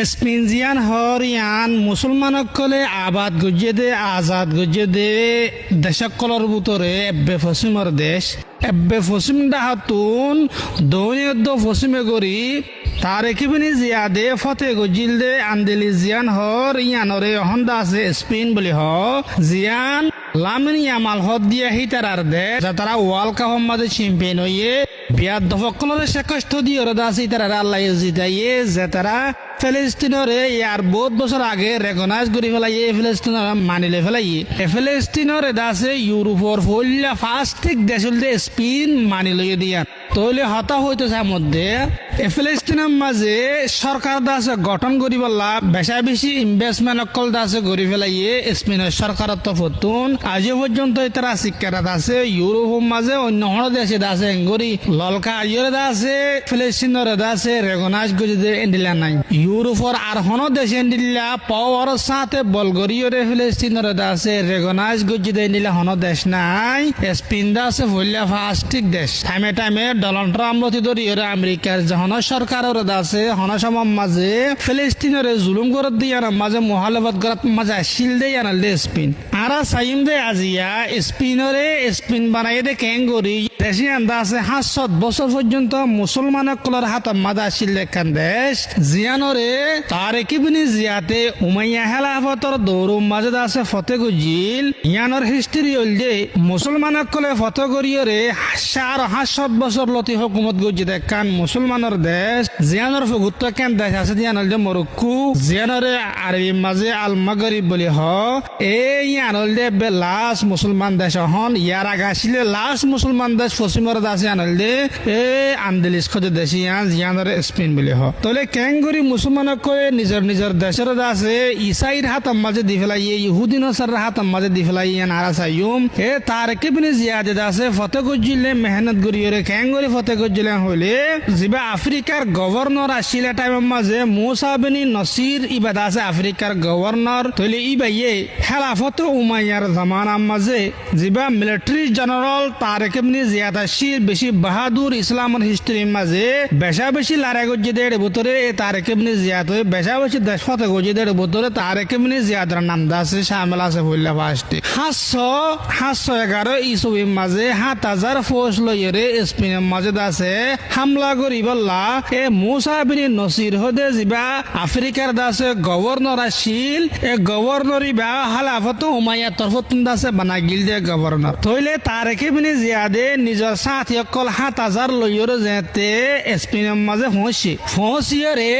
স্পিনজিয়ান হরিয়ান মুসলমানসকলে আবাদ গজ্জে দে আজাদ গজ্জে দে দেশকলর ভিতরে এব্বে পশ্চিমর দেশ এব্বে পশ্চিম ডাহাতুন দৈনিক পশ্চিমে গরি তার একিবিনি জিয়াদে ফতে গজিল দে আন্দেলি জিয়ান হর ইয়ানরে হন্দা আছে স্পিন বলি হ জিয়ান লামিন ইয়ামাল হদ দিয়া হি তারার দে যা তারা ওয়ার্ল্ড কাপ মাঝে চ্যাম্পিয়ন হইয়ে বিয়ার দফকলরে শেকষ্ট দিয়ে ওরা আছে তারা আল্লাহ জিতাইয়ে যে তারা ফিলিস্তিনরে ইয়ার বহুত বছর আগে রেকগনাইজ করে ফেলাইয়ে ফিলিস্তিনর মানিলে ফেলাইয়ে ফিলিস্তিনর এটা আছে ইউরোপর ফলিয়া ফার্স্ট দেশ হলতে স্পিন মানি লইয়ে দিয়া তৈলে হতা হইতেছে মধ্যে ফিলিস্তিনের মাঝে সরকার দাসে গঠন করি বললা বেশা বেশি ইনভেস্টমেন্ট অকল দাসে গড়ি ফেলাইয়ে স্পিনের সরকারত ফতুন আজও পর্যন্ত তারা শিক্ষাটা আছে ইউরোপের মাঝে অন্য হন দেশে দাসে গড়ি ললকা আইয়রে দাসে ফিলিস্তিনের দাসে রেকগনাইজ করে এন্ডিলা নাই ইউরোপর আর হন দেশে এন্ডিলা পাওয়ার সাথে বলগরিয়রে ফিলিস্তিনের দাসে রেকগনাইজ করে এন্ডিলা হন দেশ নাই স্পিন দাসে ফলিয়া ফার্স্ট দেশ টাইমে টাইমে ডোনাল্ড ট্রাম্প লতি ধরি আমেরিকার যখন সরকারের দাসে হনসমাম মাঝে ফিলিস্তিনের জুলুম করে দিয়ে মাঝে মহালবত করার মাঝে শিল দেয় আনাল দে স্পিন আরা সাইম দে আজিয়া স্পিনরে স্পিন বানাই দে ক্যাঙ্গরি দেশে আন্দা আছে 500 বছর পর্যন্ত মুসলমান কলর হাত মাদা শিল দেখান দেশ জিয়ানরে তার একিবিনি জিয়াতে উমাইয়া হেলাফতর দৌরুম মাঝে আছে ফতে গুজিল ইয়ানোর হিস্ট্রি হল যে মুসলমান কলে ফতে করিয়রে 500 বছর লতি হুকুমত গুজি দেখান মুসলমানের দেশ জিয়ানোর ফুগুত্ত কেন দেশ আছে জিয়ানোর যে মরক্কো জিয়ানোরে আরবি মাঝে আল মাগরিব বলি হ এই ইয়ানোর দে লাস্ট মুসলমান দেশ হন ইয়ার আগে আসলে লাস্ট মুসলমান দেশ পশ্চিমর দাস ইয়ানোর দে এ আন্দেলিস খোঁজে দেশি জিয়ানোর স্পিন বলি হ তলে ক্যাঙ্গুরি মুসলমান কয়ে নিজের নিজের দেশের দাসে ইসাইর হাত মাঝে দি ফেলাই ইহুদিন সার হাত মাঝে দি ফেলাই নারা সাইয়ুম এ তার কেবিনে জিয়াদে দাসে ফতে গজিলে মেহনত গরিয়রে ক্যাঙ্গুরি ফতে গজিলে হইলে জিবা আফ্রিকার গভর্নর আসিলে টাইমের মাঝে মুসা বিন নসির ইবাদ আছে আফ্রিকার গভর্নর তৈলে ইবাইয়ে খেলাফত উমাইয়ার জামানার মাঝে জিবা মিলিটারি জেনারেল তারেক ইবনে জিয়াদ আসির বেশি বাহাদুর ইসলামের হিস্ট্রির মাঝে বেশা বেশি লড়াই গজ্জে দেড় ভিতরে তারেক ইবনে জিয়াদ হয়ে বেশা বেশি দেশ ফতে গজ্জে দেড় ভিতরে তারেক ইবনে জিয়াদের নাম দাসে শামিল আছে বললা ফার্স্টে 711 ইসুবির মাঝে 7000 ফোর্স লইরে স্পেনের মাঝে দাসে হামলা করি বললা এ মুসা বিন নসির হদে জিবা আফ্রিকার দাসে গভর্নর আসিল এ গভর্নর ইবা হালাফত উমাইয়া তরফতুন দাসে বানা গিল দে গভর্নর তইলে তারেক ইবনে জিয়াদে নিজের সাথী অকল 7000 লইরে যেতে স্পেনের মাঝে ফসিয়রে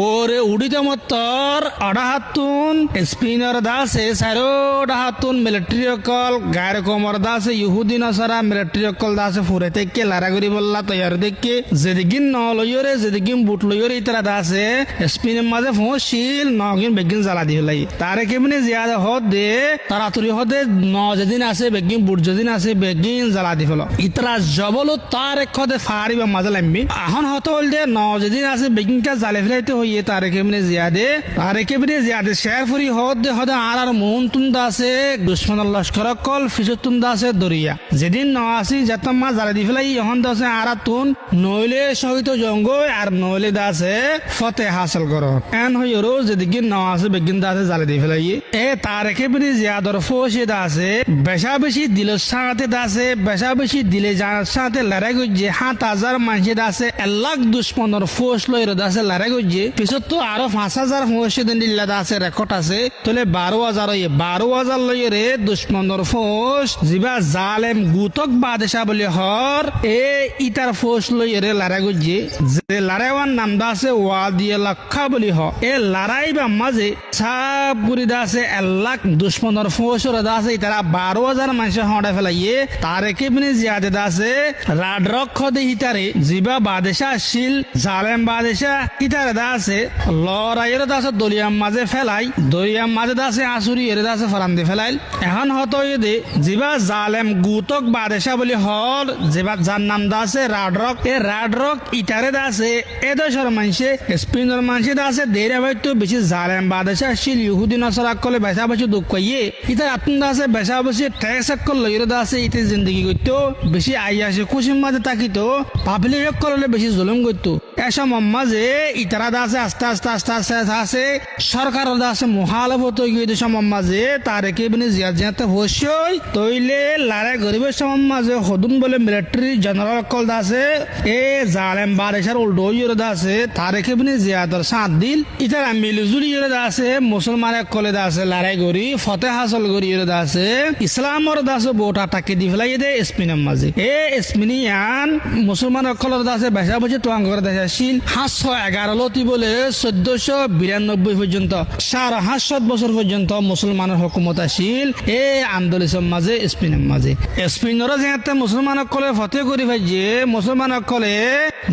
ওরে উড়িতে মতর অডাহাতুন স্পিনার দাসে সারো ডাহাতুন মিলিটারি অকল গায়ের কমর দাসে ইহুদি নসারা মিলিটারি অকল দাসে ফুরেতে কে লারা করি বললা তৈয়ার দেখে যেদিকিন ন লইরে যেদিকিন বুট লইরে ইতরা দাসে স্পিনের মাঝে ফসিল নগিন বেগিন জ্বালা দি হলাই তারে কেমনে জিয়াদে হদ দে তাড়াতাড়ি হদে ন যেদিন আছে বেগিন বুট যেদিন আছে বেগিন জ্বালা দি হলো ইতরা জবল তার খদে ফারিবা মাঝে লাম্বি এখন হত হল দে ন যেদিন আছে বেগিনকা জালে ফেলাইতে হইয়ে তারে কেমনে জিয়াদে শেয়ার ফুরি হদ দে হদে আর মন তুন্দা আছে দুশ্মন লস্কর কল ফিসতুন দাসে দরিয়া যেদিন ন আসি যেতম মা জালে দি ফেলাই এখন দাসে আর তুন নইলে সহিত জঙ্গ আর নইলে দাসে ফতে হাসিল করো এন হইরো যেদিকে ন আছে বেগিন দাসে জালে দি ফেলাই এ তারে কেমনে জিয়াদর ফোসে দাসে বেশা বেশি দিল সাথে দাসে বেশা বেশি দিলে জানার সাথে লড়াই গজ্জে 7000 মানুষে দাসে 1 লাখ দুশ্মনের ফোর্স লইরে দাসে লড়াই গজ্জে পিছত তো আরো 5000 ফোর্স দিন দিল্লা দাসে রেকর্ড আছে তলে 12000 লইরে দুশ্মনের ফোর্স জিবা জালেম গুতক বাদশা বলে হর এ ইতার ফোর্স লইরে লড়াই গজ্জে যে লড়াইওয়ার নাম দাসে ওয়াদিয়া লাখা বলি হ এ লড়াই বা মাঝে সব গুরি দাসে 1 লাখ দুশ্মনের ফোর্স দাসে ইতারা 12000 মানুষ হড়া ফেলাইয়ে তারে কেবনে জিয়াদে দাসে রাড রক্ষ দে হিতারে জিবা বাদশা শিল জালেম বাদশা ইতারে দাসে লড়াইয়ের দাসে দলিয়াম মাঝে ফেলাই দরিয়াম মাঝে দাসে আসুরি এর দাসে ফরান্দে ফেলাইল এখন হতো দে জিবা জালেম গুতক বাদশা বলি হল জিবা যার নাম দাসে রাডরক এ রাডরক ইতারে দাসে এ দেশের মানুষে স্পিনের মানুষে দাসে দেরে হয়তো বেশি জালেম বাদশা শিল ইহুদি নসরা কলে বেশা বেশি দুঃখ ইয়ে ইতার আত্ম দাসে বেশা বেশি ট্যাক্স কল লইরে দাসে ইতে জিন্দগি করতো বেশি আইয়াসে খুশির মাঝে তাকিতো পাবলিক কললে বেশি জুলুম করতো এসব মাঝে ইতারা দাসে আস্তে আস্তে আস্তে আস্তে আছে সরকারের দাসে মুহালফত গিয়ে দেশের মাঝে তারেক ইবনে জিয়াদ যেতে হইসই তইলে লারে গরিবের সমাজ মাঝে হদুন বলে মিলিটারি জেনারেল কল দাসে এ জালেম বারেশার উল্টো ইয়ে দাসে তারেক ইবনে জিয়াদর সাথ দিল ইতারা মিলজুলি ইয়ে দাসে মুসলমানের কলে দাসে লড়াই করি ফতে হাসল করি ইয়ে দাসে ইসলামর দাসে বোটা টাকে দি ফেলাই দে স্পিনের মাঝে এ স্পিনিয়ান মুসলমানের কলের দাসে বেসা বসে তোয়াং করে দেখাছিল 711 লতি বলে 1492 পর্যন্ত 750 বছর পর্যন্ত মুসলমানের হুকুমত আসিল এ আন্দোলনের মাঝে স্পিনের মাঝে স্পিনর যেতে মুসলমানের কলে ফতে করি ভাই যে মুসলমানের কলে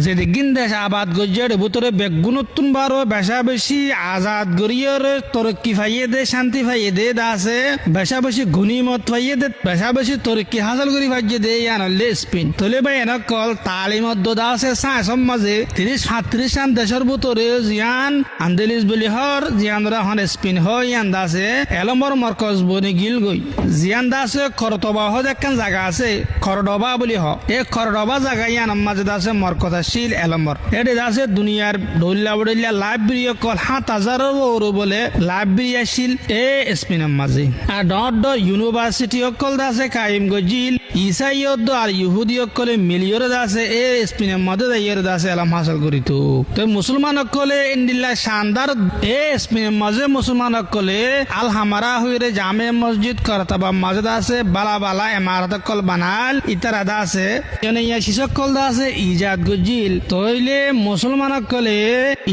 যে দিন দেশ আবাদ গজ্জের ভিতরে বেগুনতুন বারো বেসা বেশি আজাদ গরিয়র তরক্কি ফাইয়ে দে শান্তি ফাইয়ে দে দাসে বেসা বেশি ঘুনিমত ফাইয়ে দে বেসা বেশি তরক্কি হাসল করি ভাইয়ে দে ইয়ানলে স্পিন তলে ভাই এনক কল তালিমত দাসে সাইসম মাঝে 30-37 সান দেশের ভিতরে জিয়ান আন্দেলিস বলি হর জিয়ানরা হন স্পিন হয় ইয়ান দাসে এলমর মরকজ বনি গিল গই জিয়ান দাসে খরতবা হদ একখান জায়গা আছে খরডবা বলি হ এ খরডবা জায়গা ইয়ান মাঝে দাসে মরকজ আসিল এলমর এটি দাসে দুনিয়ার ডল্লা বডল্লা লাইব্রেরি কল 7,000 বলে লাইব্রেরি আসিল এ স্পিনের মাঝে আর ডট ইউনিভার্সিটি অকল দাসে কাইম গজিল ইসাইয়দ আর ইহুদি অকলে মিলিয়র দাসে এ স্পিনের মাঝে দাইয়ের দাসে এলাম হাসল করিত তো মুসলমান অকলে ইন্দিল্লা শানদার এ স্পিনের মাঝে মুসলমান অকলে আল হামারা হইরে জামে মসজিদ করতাবা মাঝে দাসে বালা বালা ইমারত কল বানাল ইতারা দাসে এনে ইয়া শিশক কল দাসে ইজাদ গজিল তইলে মুসলমান অকলে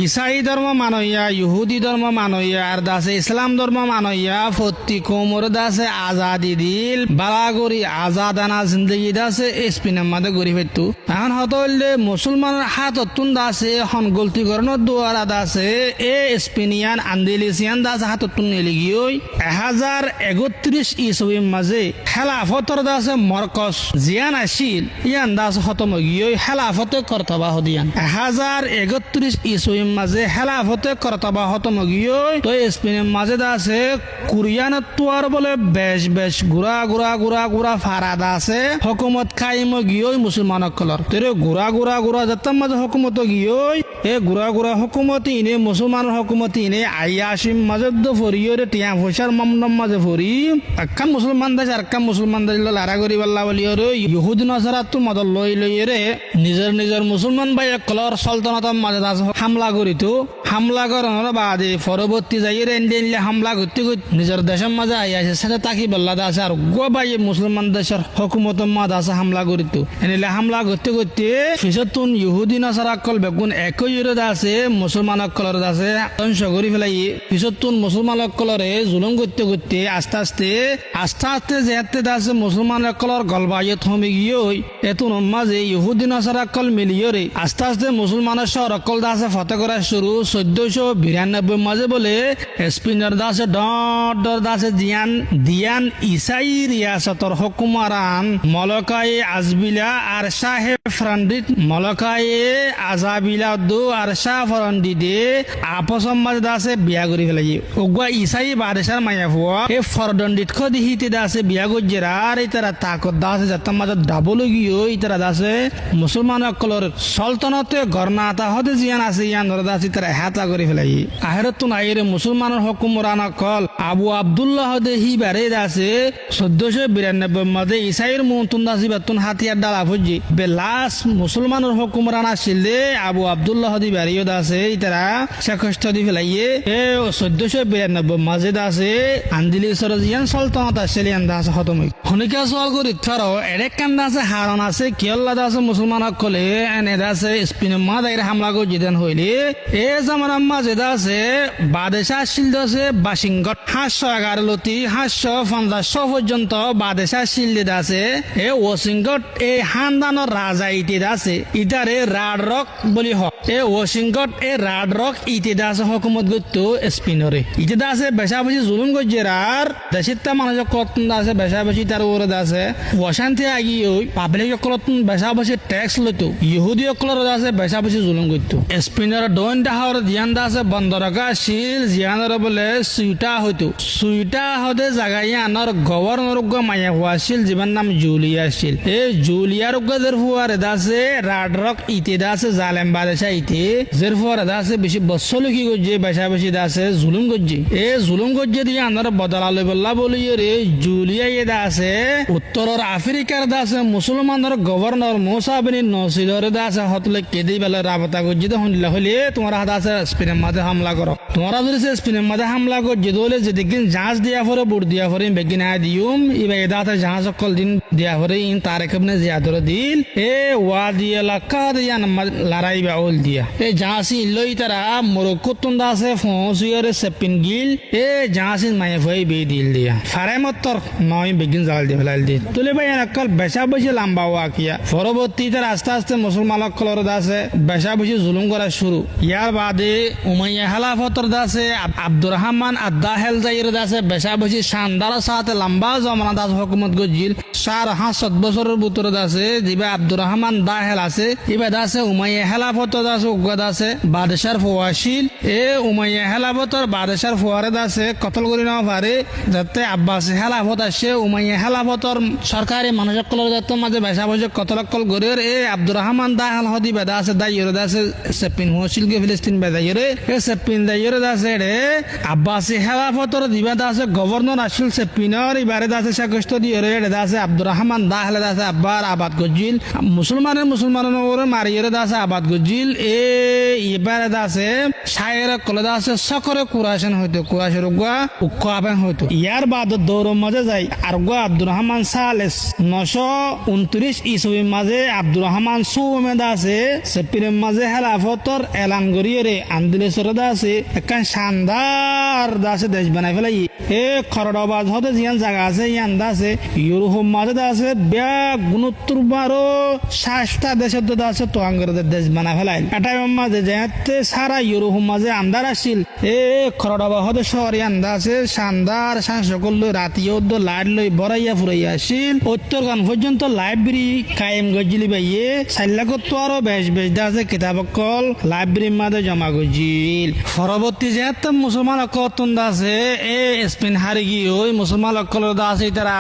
ইসাই ধর্ম মানইয়া ইহুদি ধর্ম মানইয়া আর দাসে ইসলাম ধর্ম মানইয়া ফত্তি কোমর দাসে আজাদি দিল বালাগরি আজাদানা জিন্দগি দাসে স্পিনের মাঝে গড়ি ফেতু এখন হতলে মুসলমানের হাত অতুন দাসে হন গলতি করানোর দুয়ারা দাসে এ স্পেনিয়ান আন্দেলিসিয়ান দাসে হাত অতুন নেলি গিয়ে 1031 ইসবির মাঝে খেলাফতর দাসে মরকস জিয়ান আসিল ইয়ান দাস হতম গিয়ে খেলাফতে কর্তবা হদিয়ান 1031 ইসবির মাঝে খেলাফতে কর্তবা হতম গিয়ে তো স্পেনের মাঝে দাসে কুরিয়ান তুয়ার বলে বেশ বেশ গুড়া গুড়া গুড়া গুড়া ফারাদা আছে হকুমত কাইম গিয়ে মুসলমান কলর তেরে গুড়া গুড়া গুড়া যাতাম মাঝে হকুমত গিয়ে এ গুড়া গুড়া হকুমতি ইনে মুসলমানের হকুমতি ইনে আইয়াসিম মাঝে ফরিয়রে টিয়া পয়সার মামনম মাঝে ফরি আক্কাম মুসলমান দেশ আর আক্কাম মুসলমান দেশ লারা করি বাল্লা বলিয়রে ইহুদি নসারাত তো মদল লই লইরে নিজের নিজের মুসলমান ভাই কলর সলতনাতম মাঝে দাস হামলা করিত হামলা করানোর বাদে পরবর্তী যাইয়ে ইন্ডিয়ানলে হামলা করতে নিজের দেশের মাঝে আইয়াছে সেটা তাকি বল্লা দাস আর গো ভাই মুসলমান দেশের হকুমত মাঝে আছে হামলা করিত এনিলে হামলা করতে করতে ফিসতুন ইহুদি নসারা কল বেগুন একই আছে মুসলমান কলর আছে ধ্বংস করি ফেলাই ফিসতুন মুসলমান কলরে জুলুম করতে করতে আস্তে আস্তে আস্তে আস্তে যেতে আছে মুসলমান কলর গলবাইয়ে থমে গিয়ে এতুন মাঝে ইহুদি নসারা কল মিলিয়রে আস্তে আস্তে মুসলমানের শহর কল দাসে ফতে করা শুরু 1492 মাঝে বলে স্পিনার দাসে ডট ডর দাসে জিয়ান দিয়ান ইসাই রিয়াসতর হুকুমারান মলকায়ে আজবিলা আর শাহে ফ্রান্ডিত মলকায়ে আজাবিলা দো আর শাহ ফ্রান্ডি দে আপস মাঝে দাসে বিয়া করি ফেলাই ওগুয়া ইসাই বাদেশার মায়া ফুয়া এ ফরদন্ডিত খদি হিতে দাসে বিয়া গজ্জের আর ইতারা তাকত দাসে যাতাম মাঝে ডাবল গিয়ে ইতারা দাসে মুসলমান কলর সলতনতে গর্নাতা হতে জিয়ান আছে ইয়ান ধরে দাসে তারা হাতা করে ফেলাই আহেরতুন আইরে মুসলমানের হুকুমরান কল আবু আব্দুল্লাহ দে হি বারে দাসে 1492 মাঝে ইসাইর মুতুন দাসি বাতুন হাতিয়ার ডালা ফুজি বেলাস মুসলমানের হুকুমরান আসিলে আবু আব্দুল্লাহ দি বারিও দাসে ইতারা শেখষ্ট দি ফেলাইয়ে এ 1492 মাঝে দাসে আন্দিলিসর জিয়ান সলতনত আসিলিয়ান দাস খতম হনিকা সওয়াল করি থারো এডেক কান দাসে হারন আছে কিয়ল্লা দাসে মুসলমান কলে এনে দাসে স্পিনে মাদাইর হামলা করে জিদান হইলে এ জামানার মাঝে দাসে বাদেশা আসিল দাসে বাসিংগট 711 লতি 750 পর্যন্ত বাদেশা আসিল দাসে এ ওয়াশিংগট এ হানদানোর রাজা ইতি দাসে ইতারে রাড রক বলি হ এ ওয়াশিংগট এ রাড রক ইতি দাসে হকুমত গত্ত স্পিনরে ইতি দাসে বেশা বেশি জুলুম গজ্জেরার দেশিতা মানুষ কতন দাসে বেশা বেশি তার ওরে দাসে ওয়াশান্তি আগি ওই পাবলিক কলতন বেশা বেশি ট্যাক্স লইতো ইহুদি কলর দাসে বেশা বেশি জুলুম গত্ত স্পিনর ডোন দাহর জিয়ান দাসে বন্দরকা শিল জিয়ানর বলে সুইটা হইতো সুইটা হদে জাগাই আনার গভর্নর গো মায়া হওয়াছিল জীবন নাম জুলিয়া ছিল এ জুলিয়ার গদের ফুয়ারে দাসে রাড রক ইতি দাসে জালেম বাদশাহীতে জের ফর আছে বেশি বছর কি করছে বেশা বেশি আছে জুলুম করছে এ জুলুম করছে দিয়ে আমরা বদলা লই বললা বলি রে জুলিয়া এদা আছে উত্তরের আফ্রিকার দা আছে মুসলমানের গভর্নর মুসা বিন নসিরের দা আছে হতলে কেদি বেলা রাবতা করছে তো হইলা হইলে তোমার হাত আছে স্পেনের মাঝে হামলা করো তোমরা যদি স্পেনের মাঝে হামলা করছে দলে যে দেখিন জাহাজ দিয়া পরে বুট দিয়া পরে বেগিন আয় দিউম ইবা এদা আছে জাহাজ সকল দিন দিয়া পরে ইন তারেক ইবনে জিয়াদর দিল এ ওয়াদি এলাকা দিয়া লড়াই বাউল দিয়া এ জাহাসি লই তারা মরক্কো তুন্দা আছে ফসিয়রে সেপিন গিল এ জাহাসি মায়ে ভই বে দিল দিয়া ফারেমত্তর নয় বেগিন জাল দিয়ে ফেলাল দিল তুলে ভাই এনকল বেশা বেশি লম্বা ওয়াকিয়া পরবর্তী তার আস্তে আস্তে মুসলমান সকলের দাসে বেশা বেশি জুলুম করা শুরু ইয়ার বাদে উমাইয়া খেলাফতর দাসে আব্দুর রহমান আদাহেল জাইর দাসে বেশা বেশি শানদার সাথে লম্বা জমানা দাস হুকুমত গজিল 4-5 বছরের ভিতরে দাসে জিবা আব্দুর রহমান দাহেল আছে ইবা দাসে উমাইয়া খেলাফতর দাসে উগ্র দাসে বাদশার ফওয়াশিল এ উমাইয়া খেলাফতর বাদশার ফওয়ারে দাসে কতল করি না পারে যাতে আব্বাসী খেলাফত আসে উমাইয়া খেলাফতর সরকারি মানুষ সকলের যাতে মাঝে বেশা বেশি কতলকল গরের এ আব্দুর রহমান দাহেল হদি বেদা আছে দাইয়রে দাসে সেপিন ফওয়াশিল কে ফিলিস্তিন বেদাইয়রে এ সেপিন দাইয়রে দাসে রে আব্বাসী খেলাফতর দিবা দাসে গভর্নর আসিল সেপিনর ইবারে দাসে সাকষ্ট দিয়ে রে দাসে আব্দুর রহমান দাহেল দাসে আব্বার আবাদ গজিল মুসলমানের ওরে মারিয়রে দাসে আবাদ গজিল এ ইবারে দাসে শায়ের কলে দাসে সকরে কুরাশন হইতো কুরাশের গুয়া উক্ষ আবেন হইতো ইয়ার বাদ দৌড় মাঝে যাই আর গুয়া আব্দুর রহমান সালেস 929 ইসবির মাঝে আব্দুর রহমান সুমে দাসে সেপিনের মাঝে হেলাফতর এলান গরিয়ে রে আন্দোলনের দাসে একখান শানদার দাসে দেশ বানাই ফেলাই এ খরডবাজ হতে জিয়ান জায়গা আছে ইয়ান দাসে ইউরোপ মাঝে দাসে ব্যাগ গুণোত্তর 12 দেশের দাসে তো আঙ্গরদের দেশ বানাই ফেলাই এটাই মাঝে যেতে সারা ইউরোপ মাঝে আন্দার আসিল এ খরডবা হতে শহর ইয়ান দাসে শানদার শাসকল রাতিও লাইট লই বড়াইয়া ফুরাইয়া আসিল উত্তরগান পর্যন্ত লাইব্রেরি কায়েম গজিলি বাইয়ে সাইলাকত তো আরো বেশ বেশ দাসে কিতাবকল লাইব্রেরির মাঝে জমা গজিল পরবর্তী যেতে মুসলমান অকতন দাসে এ স্পেন হারি গিয়ে ওই মুসলমান অকল দাসে তারা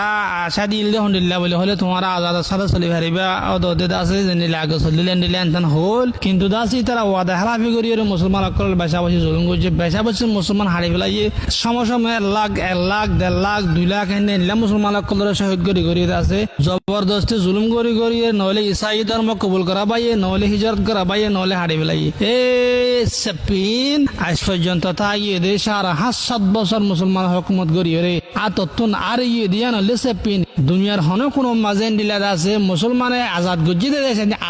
আশা দিল হন্ডিল্লা বলে হলে তোমার আজাদ সাথে চলি হারিবা ওদের দাসে জেনিলে আগে চলিলেন দিলেন তান হল কিন্তু দাসি তারা ওয়াদা হারাফি করি মুসলমান অকল বেশা বসে জুলুম করছে বেশা বসে মুসলমান হারি ফেলাইয়ে সমসময় 1 লাখ 1 লাখ 1.5 লাখ 2 লাখ এনে মুসলমান অকলের শহীদ করি আছে জবরদস্তি জুলুম করি নহলে ইসাই ধর্ম কবুল করা বাইয়ে নহলে হিজরত করা বাইয়ে নহলে হারি ফেলাইয়ে এ সেপিন আজ পর্যন্ত তাইয়ে দে 7.5 বছর মুসলমান হুকুমত করিয়ে রে আততুন আর ইয়ে দিয়া নহলে সেপিন দুনিয়ার হনে কোনো মাঝে দিলা আছে মুসলমানে আজাদ গজি দে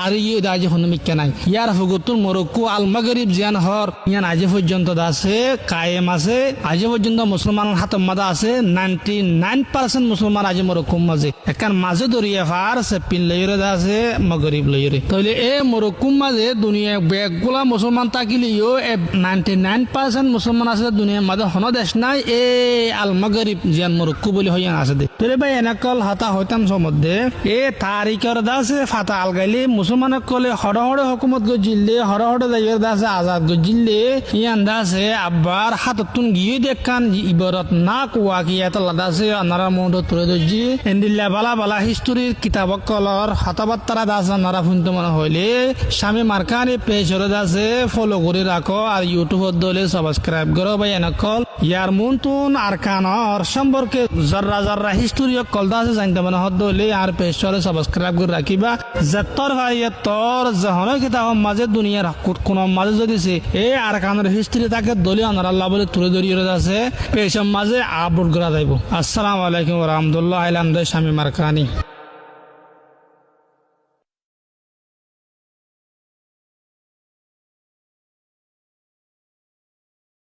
আর ইয়ে দাজ হনে মিক্কা নাই ইয়ার ফুগুতুন মরক্কো আল মাগরিব জিয়ান হর ইয়ান আজ পর্যন্ত আছে কায়েম আছে আজ পর্যন্ত মুসলমানের হাতে মাদা আছে 99% মুসলমান আজ মরক্কো মাঝে একান মাঝে দরিয়া ফার সেপিন লইরে আছে মাগরিব লইরে তাহলে এ মরক্কো মাঝে দুনিয়া বেগুলা মুসলমান তাকিলিও 99% মুসলমান আছে দুনিয়ার মাঝে হন দেশ নাই এ আল মাগরিব জিয়ান মরক্কো বলি হইয়ান আছে দে তাহলে ভাই এনাকল হাতা হইতাম সমধ্যে এ তারিখের দাসে ফাতা আলগাইলে মুসলমান কলে হড় হুকুমত গজিলে হড় দাইয়ের দাসে আজাদ গজিলে ইয়ান দাসে আব্বার হাততুন গিয়ে দেখান ইবারত না কুয়া কি এত লাদাসে আনারা মন্ড তুলে দজি এন্ডিল্লা বালা হিস্টোরির কিতাবক কলর হতাবাত্তারা দাস আনারা ফুনতে মনে হইলে স্বামী মার্কানি পেজরে দাসে ফলো করে রাখো আর ইউটিউবত দলে সাবস্ক্রাইব করো ভাই এনকল ইয়ার মুনতুন আর কানর সম্পর্কে জর্রা হিস্টোরি কল দাসে জানতে মনে হদ দলে আর পেজরে সাবস্ক্রাইব করে রাখিবা যতর ভাই তোর যখন কিতাব মাঝে দুনিয়ার কোন মাঝে যদি সে এ আর কানের হিস্টোরি তাকে দলে আনারা আল্লাহ বলে তুলে ধরিয়ে আছে পেজের মাঝে আপলোড করা যাইব। আসসালামু আলাইকুম ওয়া রাহমাতুল্লাহি ওয়া বারাকাতুহু। স্বামী মার্কানি।